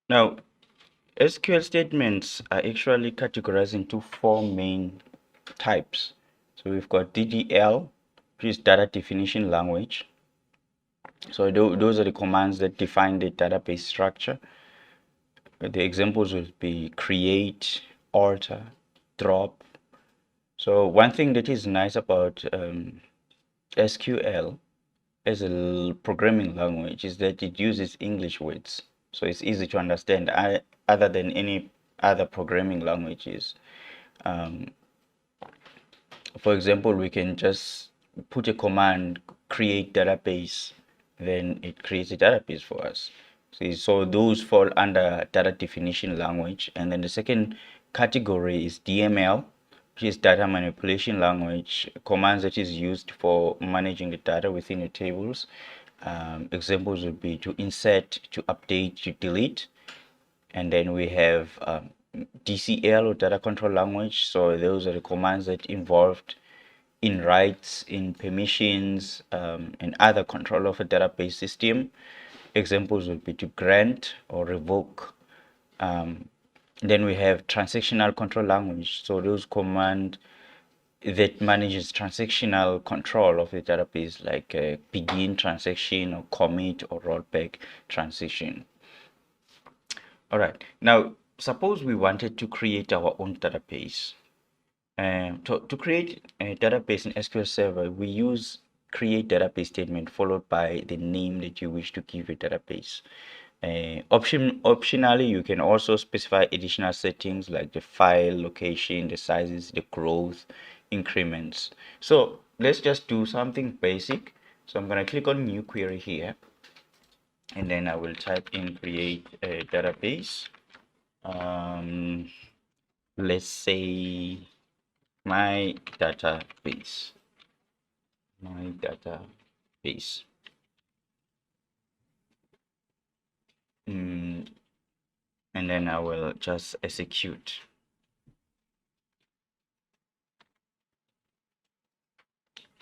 Now, SQL statements are actually categorized into four main types. So we've got DDL, which is data definition language. So those are the commands that define the database structure. The examples will be create, alter, drop. So one thing that is nice about SQL as a programming language is that it uses English words. So it's easy to understand other than any other programming languages. Um, for example, we can just put a command, create database, then it creates a database for us. See, so those fall under data definition language. And then the second category is DML, which is data manipulation language, commands that is used for managing the data within the tables. Examples would be to insert, to update, to delete. And then we have DCL or data control language. So those are the commands that involved in rights, in permissions, and other control of a database system. Examples would be to grant or revoke. Then we have transactional control language. So those command that manages transactional control of the database, like begin transaction or commit or rollback transaction. All right. Now, suppose we wanted to create our own database. To create a database in SQL Server, we use create database statement followed by the name that you wish to give a database. Optionally, you can also specify additional settings like the file location, the sizes, the growth, increments. So let's just do something basic. So I'm going to click on new query here, and then I will type in create a database. Let's say my database. Mm, and then I will just execute.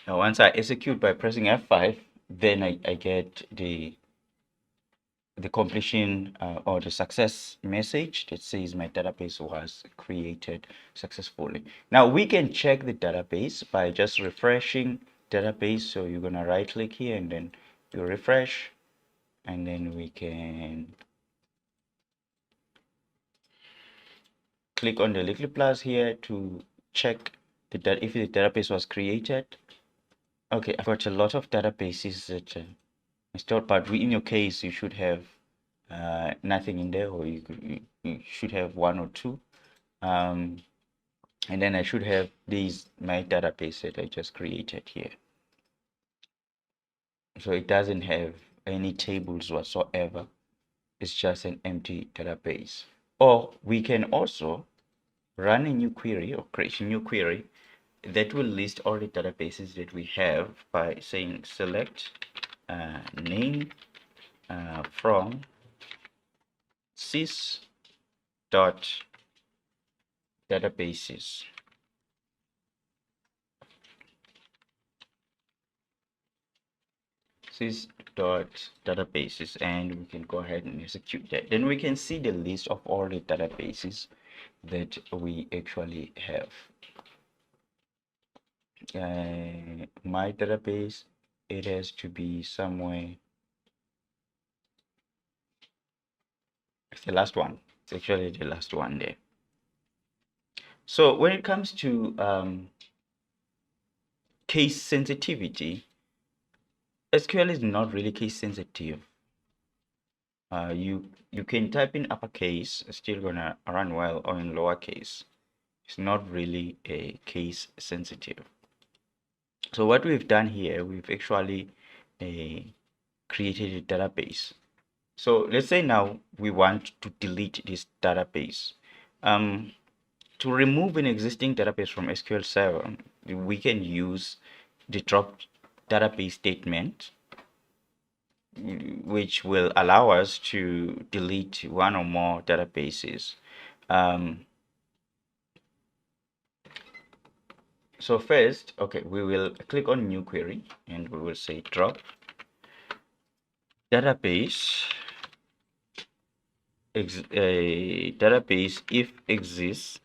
Now, once I execute by pressing F5, then I get the completion or the success message that says my database was created successfully. Now we can check the database by just refreshing database. So you're gonna right click here and then you refresh, and then we can click on the little plus here to check if the database was created. Okay, I've got a lot of databases that installed, but in your case, you should have nothing in there, or you should have one or two. And then I should have my database that I just created here. So it doesn't have any tables whatsoever. It's just an empty database. Or we can also run a new query or create a new query that will list all the databases that we have by saying select name from sys dot databases. Sys dot databases, and we can go ahead and execute that. Then we can see the list of all the databases that we actually have. My database, it has to be somewhere. It's the last one. It's actually the last one there. So when it comes to case sensitivity, SQL is not really case sensitive. You can type in uppercase, it's still gonna run well, or in lowercase. It's not really a case sensitive. So what we've done here, we've actually created a database. So let's say now we want to delete this database. To remove an existing database from SQL Server, we can use the drop database statement, which will allow us to delete one or more databases. So first, okay, we will click on new query and we will say drop database a database if exists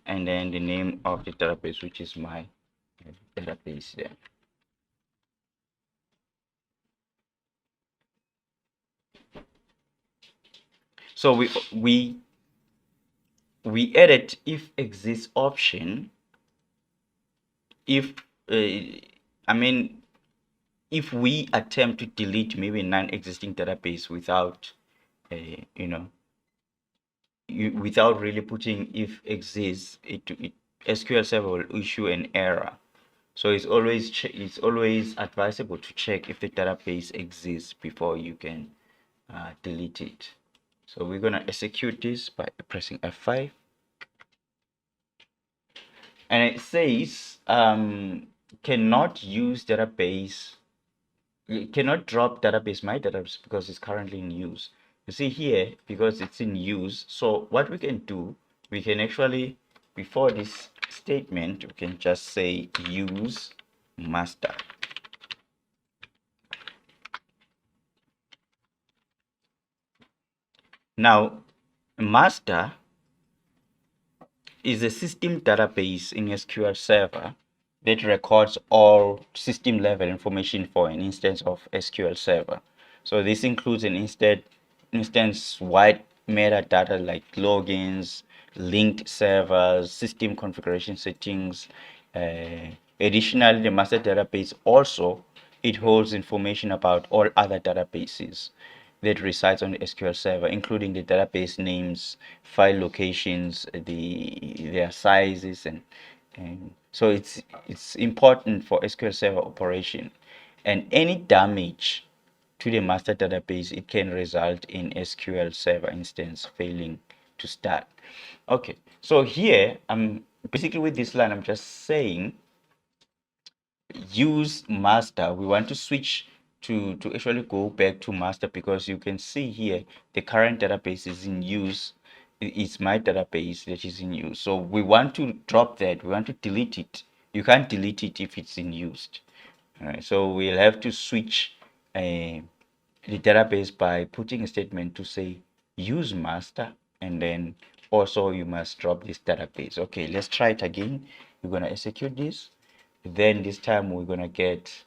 and then the name of the database, which is my database there. So we added if exists option if I mean if we attempt to delete maybe non-existing database without you know without really putting if exists, SQL Server will issue an error. So it's always advisable to check if the database exists before you can delete it. So we're gonna execute this by pressing F5, and it says cannot use database, you cannot drop database my database because it's currently in use. You see here, because it's in use, so what we can do, we can actually, before this statement, we can just say use master. Now master is a system database in SQL Server that records all system level information for an instance of SQL Server. So this includes an instance-wide metadata like logins, linked servers, system configuration settings. Additionally, the master database also, it holds information about all other databases that resides on the SQL Server, including the database names, file locations, their sizes, and so it's important for SQL Server operation. And any damage to the master database, it can result in SQL Server instance failing to start. Okay, so here I'm basically, with this line, I'm just saying use master. We want to switch to actually go back to master, because you can see here the current database is in use. It's my database that is in use, so we want to drop that, we want to delete it. You can't delete it if it's in use. All right, so we'll have to switch the database by putting a statement to say use master, and then also you must drop this database. Okay, let's try it again. We're going to execute this. Then this time we're going to get